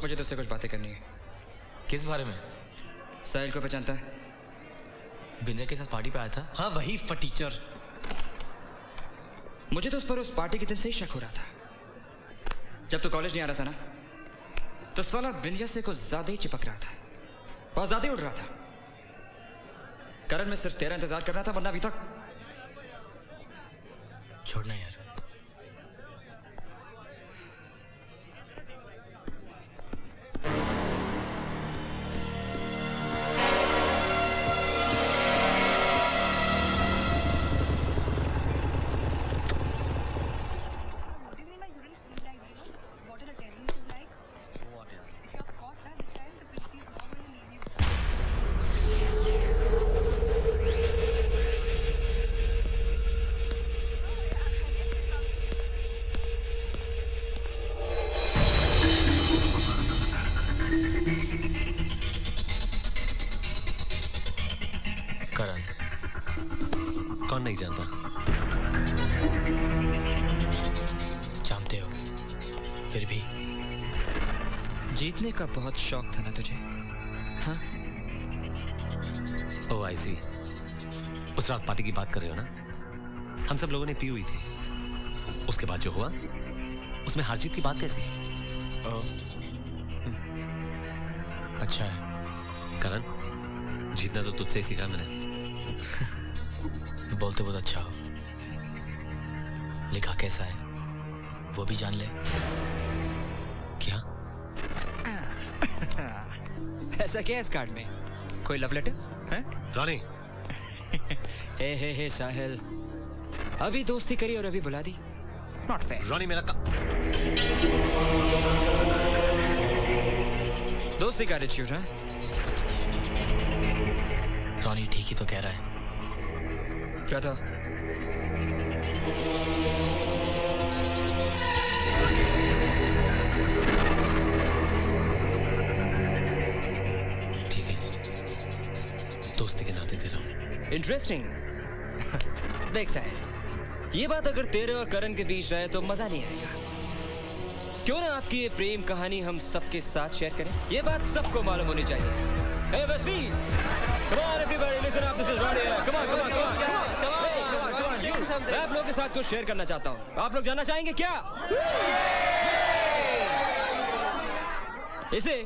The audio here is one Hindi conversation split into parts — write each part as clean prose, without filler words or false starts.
मुझे तुझसे कुछ बातें करनी है। किस बारे में? साहिल को पहचानता है? बिंदे के साथ पार्टी पे आया था। हाँ वही फटीचर। मुझे तो उस पर उस पार्टी के दिन से ही शक हो रहा था। जब तू कॉलेज नहीं आ रहा था ना, तो साला बिंदिया से कुछ ज्यादा ही चिपक रहा था, बहुत ज्यादा ही उड़ रहा था। करण, मैं सिर्फ तेरा इंतजार कर रहा था, वरना अभी तक। छोड़ना यार। कौन नहीं जानता? जानते हो, फिर भी जीतने का बहुत शौक था ना तुझे? हाँ? ओ आई सी। उस रात पार्टी की बात कर रहे हो ना? हम सब लोगों ने पी हुई थी। उसके बाद जो हुआ, उसमें हार जीत की बात कैसी? अच्छा है। करण, जीतना तो तुझसे ही सीखा मैंने। बोलते बहुत अच्छा हो। लिखा कैसा है वो भी जान ले। क्या? ऐसा क्या है इस कार्ड में? कोई लव लेटर है? रॉनी। हे साहिल, अभी दोस्ती करी और अभी बुला दी। Not fair. रॉनी मेरा दोस्ती का एटीट्यूड है। रॉनी ठीक ही तो कह रहा है। प्रथा, ठीक है, दोस्ती के नाते दे रहा हूं। इंटरेस्टिंग। देख साहिल, ये बात अगर तेरे और करण के बीच रहे तो मजा नहीं आएगा। क्यों ना आपकी ये प्रेम कहानी हम सबके साथ शेयर करें? ये बात सबको मालूम होनी चाहिए। Hey, Westfields! Come on, everybody, listen up. This is Ronnie here. Come on. मैं आप लोगों के साथ कुछ शेयर करना चाहता हूँ। आप लोग जानना चाहेंगे क्या? इसे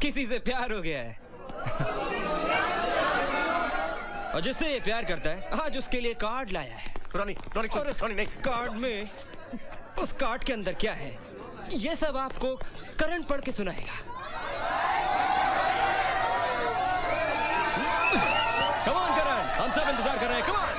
किसी से प्यार हो गया है। और जिससे ये प्यार करता है, आज उसके लिए कार्ड लाया है। रॉनी नहीं। कार्ड में, उस कार्ड के अंदर क्या है, ये सब आपको करण पढ़ के सुनाएगा। Come on, करण, हम सब इंतजार कर रहे हैं। Come on!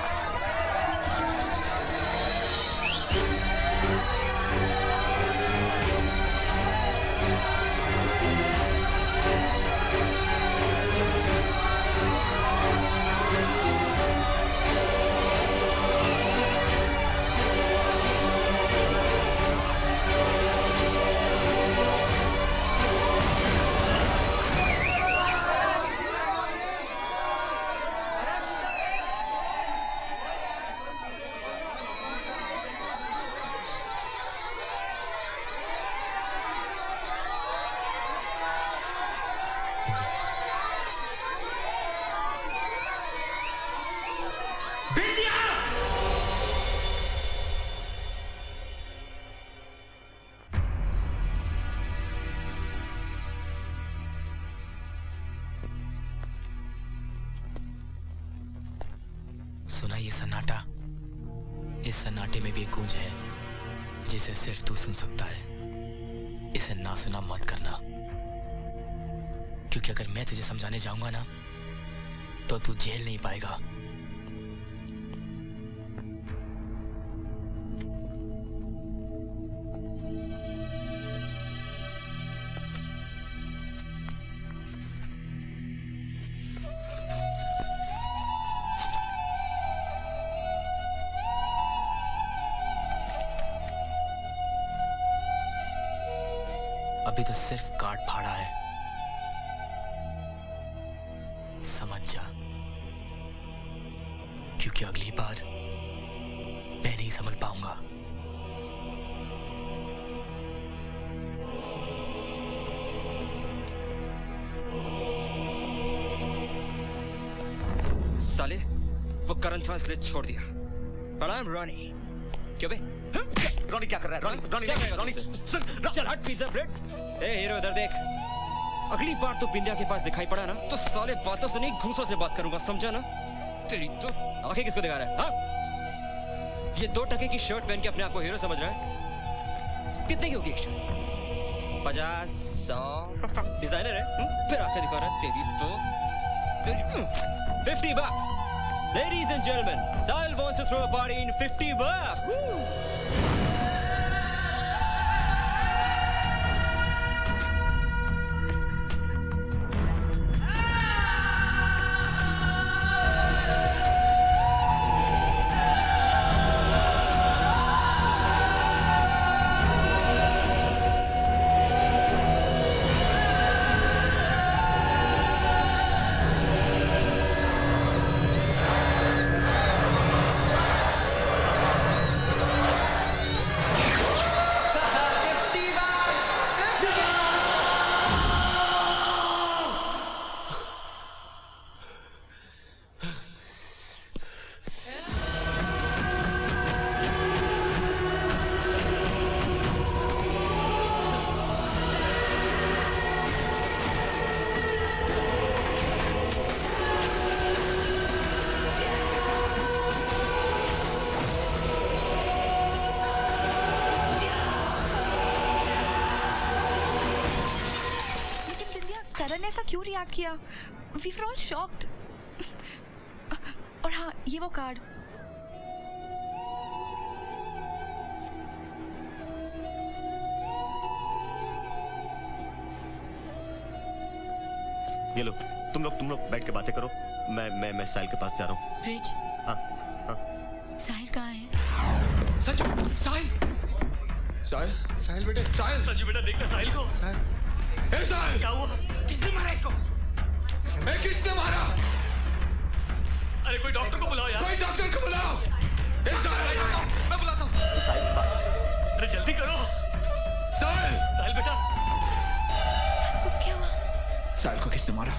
सुना ये सन्नाटा? इस सन्नाटे में भी एक गूंज है जिसे सिर्फ तू सुन सकता है। इसे ना सुना मत करना, क्योंकि अगर मैं तुझे समझाने जाऊंगा ना तो तू झेल नहीं पाएगा। अभी तो सिर्फ कार्ड फाड़ा है, समझ जा, क्योंकि अगली बार मैं नहीं संभल पाऊंगा। साले वो करण था इसलिए छोड़ दिया। But I'm Ronnie। क्यों बे? रॉनी क्या कर रहा है? रॉनी क्या करेगा रॉनी तुमसे? सुन चल हट पिज्जा ब्रेड। ए हीरो इधर देख। अगली बार तो बिंदिया के पास दिखाई पड़ा ना तो साले बातों से नहीं घूसों से बात करूंगा, समझा ना? तेरी तो आंखें किसको दिखा रहा है? हाँ? ये 2 टके की शर्ट पहन के अपने आप को हीरो समझ रहा है? कितने की होगी एक शर्ट? 50, 100 डिजाइनर है? फिर आंखें दिखा रहा है तेरी तो 50 bucks। Ladies and gentlemen, Sahil wants to throw a party in 50 bucks। Woo! करण ने ऐसा क्यों रिएक्ट किया? We were all shocked। और हाँ, ये वो कार्ड। ये लो, तुम लोग बैठ के बातें करो। मैं साहिल के पास जा रहा हूँ। ब्रिज, हाँ हाँ। साहिल कहाँ है? संजू, साहिल, साहिल, साहिल बेटे, साहिल, संजू बेटा देखना साहिल को। साहिल, ए साहिल, क्या हुआ? किसने मारा इसको? ए, किसने मारा? अरे कोई डॉक्टर को बुलाओ यार। कोई डॉक्टर को बुलाओ। ए साहिल, मैं बुलाता हूँ। अरे जल्दी करो। साहिल, साहिल बेटा। क्या हुआ? साहिल को किसने मारा?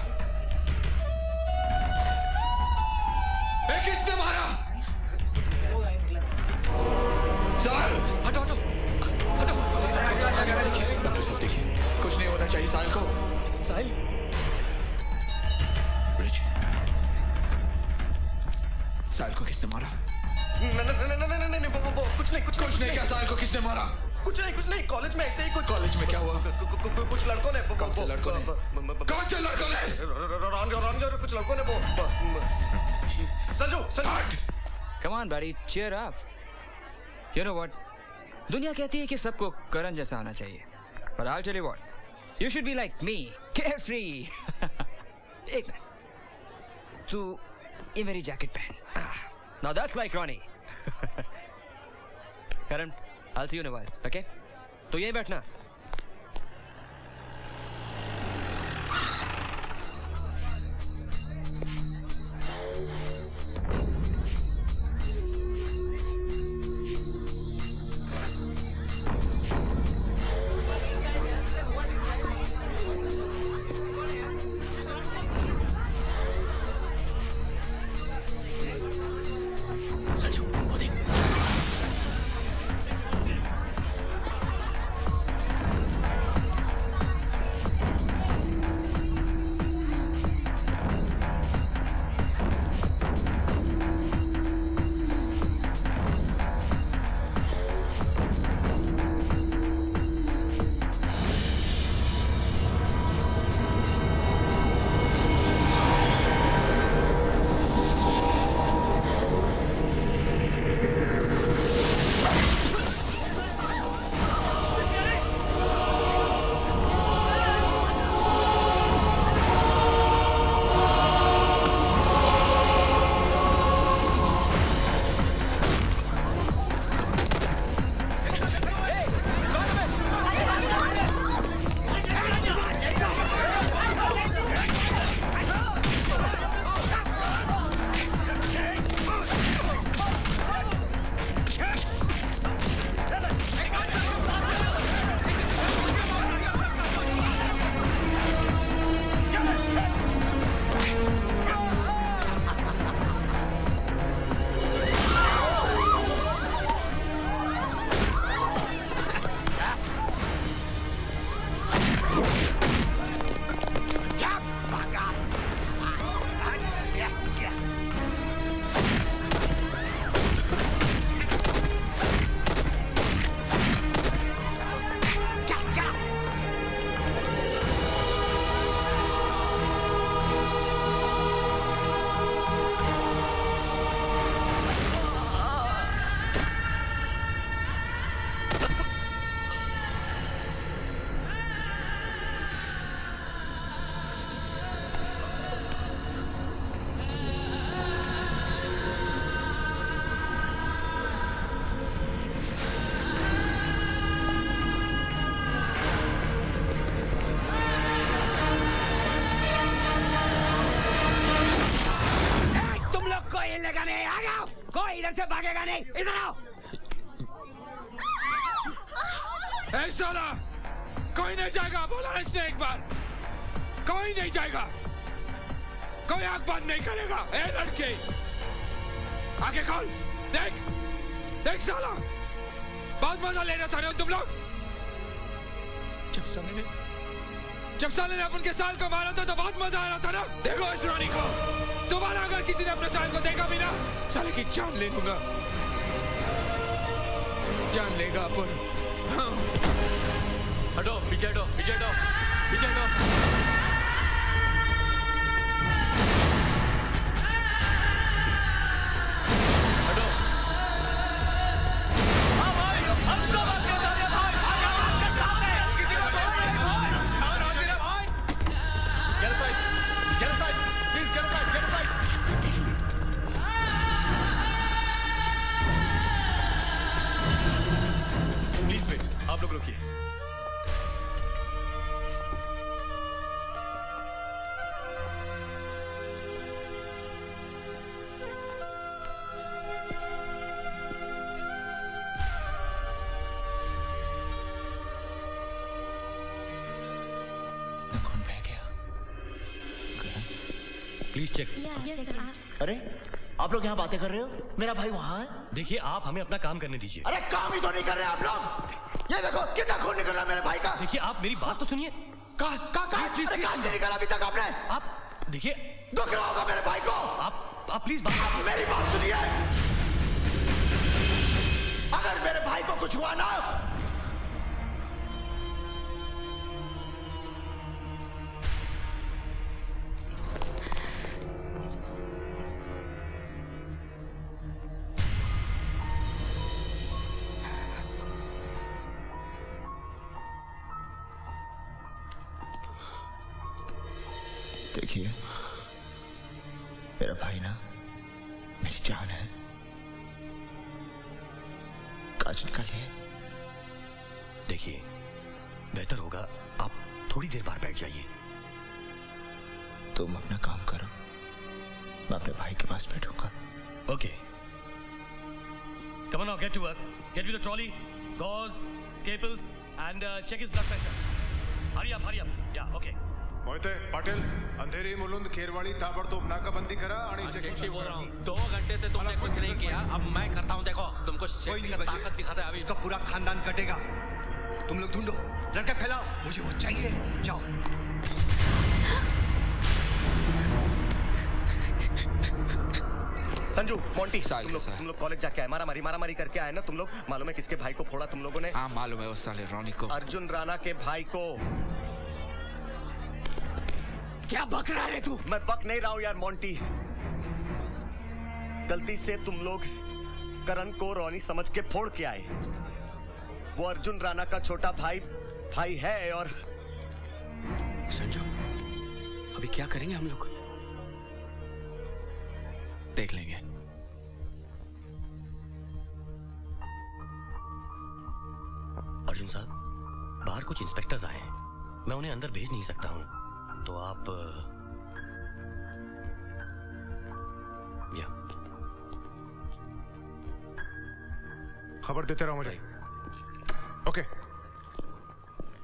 ए, किसने मारा? साहिल, हटो हटो हटो। डॉक्टर साहब देखिए, कुछ नहीं होना चाहिए साहिल को। साहिल, ब्रिज, साहिल को किसने मारा? नहीं, वो कुछ नहीं क्या साहिल को किसने मारा? कुछ नहीं, कॉलेज में ऐसे ही कुछ। कॉलेज में क्या हुआ? कुछ लड़कों ने। कौन से लड़कों ने? कौन से लड़कों ने? रॉन और कुछ लड़कों ने वो। Sanju, Come on, buddy, cheer up. You know what? दुनिया कहती है कि सबको करण जैसा होना चाहिए, but I'll tell you what, you should be like me, carefree. एक मिनट, तू ये मेरी जैकेट पहन. Now that's like Ronnie. Karan, I'll see you in a while, okay? तो यहीं बैठना. कोई इधर से भागेगा नहीं, इधर आओ। ए साला, कोई नहीं जाएगा, बोला ना इसने एक बार, कोई नहीं जाएगा, कोई आंख बंद नहीं करेगा। ए लड़के, आगे खोल, देख, देख साला, बहुत मजा ले रहे थे तुम लोग। जब साले ने अपन के साल को मारा था तो बहुत मजा आ रहा था ना। देखो इस रानी को, दोबारा अगर किसी ने अपने साल को देखा भी ना, साले की जान ले लूंगा, जान लेगा अपन। हाँ। हटो, पीछे हटो, पीछे हटो, पीछे हटो। आप लोग रुकिए। कौन बह गया? Please check. अरे आप लोग यहाँ बातें कर रहे हो, मेरा भाई वहाँ है। देखिए, आप हमें अपना काम करने दीजिए। अरे काम ही तो नहीं कर रहे आप लोग। ये देखो कितना खून निकल रहा है मेरे भाई का। देखिए, आप मेरी बात तो सुनिए। कहाँ से निकाला अभी तक आपने? आप देखिए, दुख रहा होगा मेरे भाई को। आप प्लीज मेरी बात सुनिए। अगर मेरे भाई को कुछ हुआ ना, देखिए मेरा भाई ना मेरी जान है, काज निकालिए। देखिए, बेहतर होगा आप थोड़ी देर बाहर बैठ जाइए। तुम अपना काम करो, मैं अपने भाई के पास बैठूंगा। Okay, come on now, get to work. Get me the trolley, gauze, scalpels, and check his blood pressure. Hurry up. Yeah, okay. Mohite Patil, Andheri Mulund Kherwadi ताबड़तोब नाकाबंदी करा आणि चेकिंग शुरू करा। 2 घंटे से तुमने कुछ नहीं किया, अब मैं करता हूँ। देखो, तुमको शेख का ताकत दिखाता है अभी। इसका पूरा खानदान कटेगा। तुम लोग ढूंढो, लड़के फैलाओ, मुझे वो चाहिए। जाओ। संजू, मोंटी, तुम लोग कॉलेज जाके आए, मारामारी करके आए ना तुम लोग। मालूम है किसके भाई को फोड़ा तुम लोगों ने? हाँ मालूम है, उस साले रॉनी को। अर्जुन राणा के भाई को। क्या बक रहा है तू? मैं बक नहीं रहा हूं यार मोंटी। गलती से तुम लोग करण को रॉनी समझ के फोड़ के आए। वो अर्जुन राणा का छोटा भाई है। और संजू, अभी क्या करेंगे हम लोग? देख लेंगे। अर्जुन साहब, बाहर कुछ इंस्पेक्टर्स आए हैं, मैं उन्हें अंदर भेज नहीं सकता हूं, तो आप या खबर देते रहो मुझे। ओके।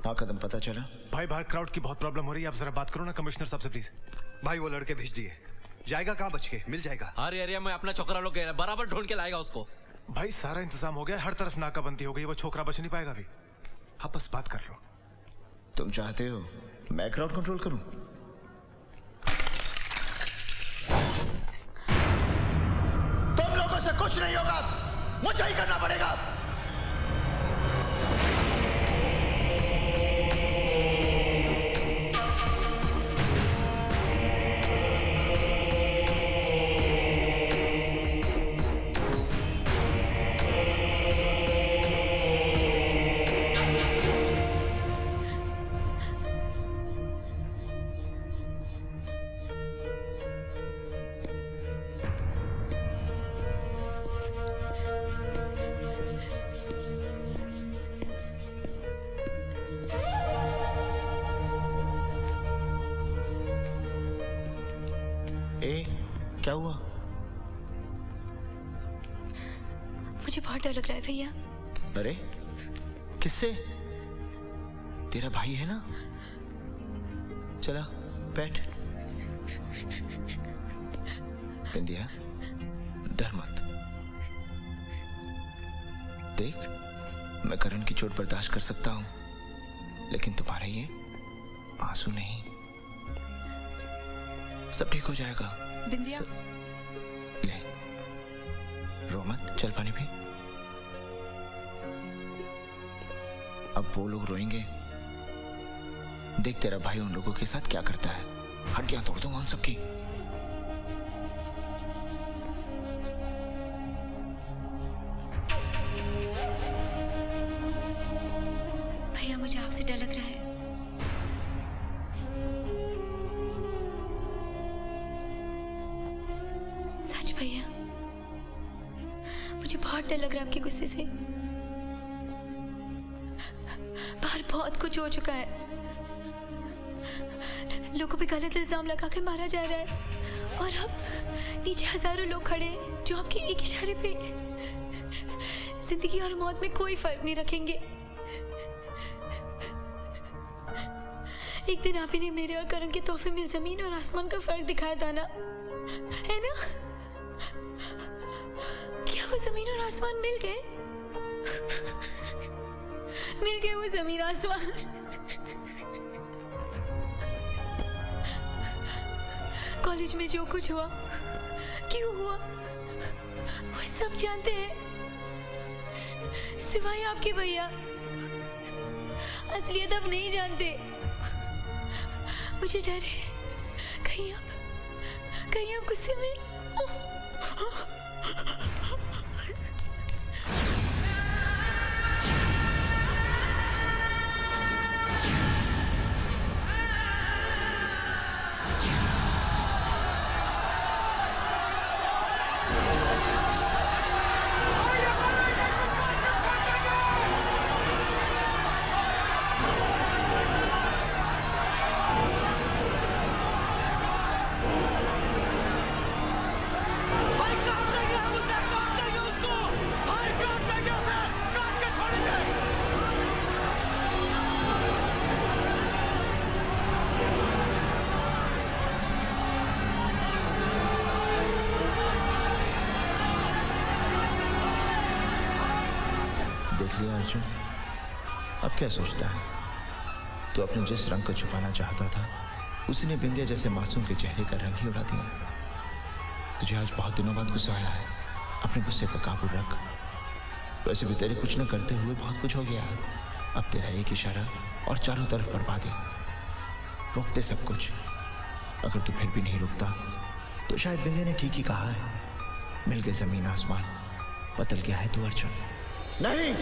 हाँ, कदम पता चला? भाई बाहर क्राउड की बहुत प्रॉब्लम हो रही है, आप जरा बात करो ना कमिश्नर साहब से प्लीज। भाई वो लड़के भेज दिए, जाएगा कहाँ बच के? मिल जाएगा। हर एरिया में अपना छोकरा लोग बराबर ढूंढ के लाएगा उसको। भाई सारा इंतजाम हो गया, हर तरफ नाकाबंदी हो गई, वो छोकरा बच नहीं पाएगा अभी। आप बस बात कर लो। तुम चाहते हो मैं क्राउड कंट्रोल करूं? तुम लोगों से कुछ नहीं होगा, मुझे ही करना पड़ेगा। क्या हुआ? मुझे बहुत डर लग रहा है भैया। अरे किससे? तेरा भाई है ना? चला बैठ। बिंदिया डर मत। देख, मैं करण की चोट बर्दाश्त कर सकता हूं, लेकिन तुम्हारे ये आंसू नहीं। सब ठीक हो जाएगा। बिंदिया ले, रो मत, चल पानी पी। अब वो लोग रोएंगे, देख तेरा भाई उन लोगों के साथ क्या करता है। हड्डियां तोड़ दूंगा उन सबकी। भैया मुझे आपसे डर लग रहा है। सच भैया, मुझे बहुत डर लग रहा है आपके गुस्से से। बाहर बहुत कुछ हो चुका है, लोगों पे गलत इल्जाम लगा के मारा जा रहा है, और अब नीचे हजारों लोग खड़े हैं जो आपके एक इशारे पे जिंदगी और मौत में कोई फर्क नहीं रखेंगे। एक दिन आप ही ने मेरे और करण के तोहफे में जमीन और आसमान का फर्क दिखाया था ना, है ना? क्या वो जमीन और आसमान मिल गए? मिल गए वो जमीन आसमान। कॉलेज में जो कुछ हुआ, क्यों हुआ, वो सब जानते हैं, सिवाय आपके भैया। असलियत अब नहीं जानते। मुझे डर है कहीं आप गुस्से में। देख लिया अर्जुन, अब क्या सोचता है? तो अपने जिस रंग को छुपाना चाहता था, उसने बिंदिया जैसे मासूम के चेहरे का रंग ही उड़ा दिया। तुझे आज बहुत दिनों बाद गुस्सा आया है, अपने गुस्से पर काबू रख। वैसे भी तेरे कुछ न करते हुए बहुत कुछ हो गया। अब तेरा एक इशारा और चारों तरफ बर्बादी, रोकते सब कुछ। अगर तू फिर भी नहीं रुकता तो शायद बिंदिया ने ठीक ही कहा है, मिल गए जमीन आसमान, बदल गया है तू अर्जुन। नहीं,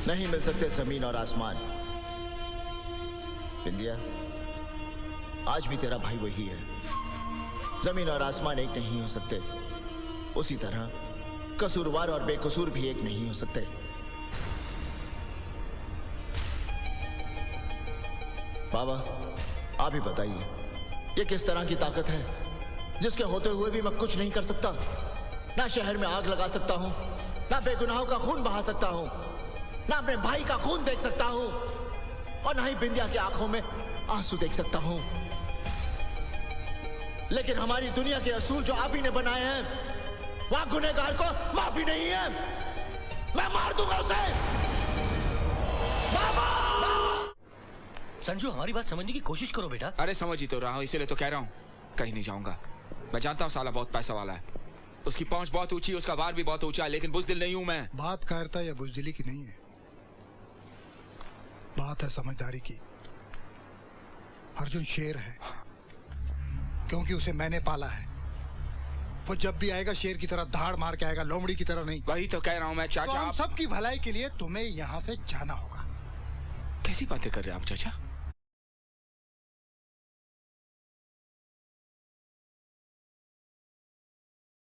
नहीं मिल सकते जमीन और आसमान। बिंदिया, आज भी तेरा भाई वही है। जमीन और आसमान एक नहीं हो सकते, उसी तरह कसूरवार और बेकसूर भी एक नहीं हो सकते। बाबा, आप ही बताइए, ये किस तरह की ताकत है जिसके होते हुए भी मैं कुछ नहीं कर सकता? ना शहर में आग लगा सकता हूं, ना बेगुनाहों का खून बहा सकता हूं, ना अपने भाई का खून देख सकता हूं, और ना ही बिंदिया की आंखों में आंसू देख सकता हूं। लेकिन हमारी दुनिया के असूल जो आप ही ने बनाए हैं, वहां गुनहगार को माफी नहीं है। मैं मार दूंगा उसे। बाबा! संजू, हमारी बात समझने की कोशिश करो बेटा। अरे समझ ही तो रहा हूँ, इसीलिए तो कह रहा हूँ कहीं नहीं जाऊंगा। मैं जानता हूँ साला बहुत पैसा वाला है, उसकी पहुंच बहुत ऊंची, उसका वार भी बहुत ऊंचा है, लेकिन बुज़दिल नहीं हूं मैं। बात कायरता या बुज़दिली की नहीं है, बात है समझदारी की। अर्जुन शेर है क्योंकि उसे मैंने पाला है। वो जब भी आएगा शेर की तरह धाड़ मार के आएगा, लोमड़ी की तरह नहीं। वही तो कह रहा हूँ मैं चाचा। तो हम सबकी भलाई के लिए तुम्हें यहाँ से जाना होगा। कैसी बातें कर रहे हैं आप चाचा?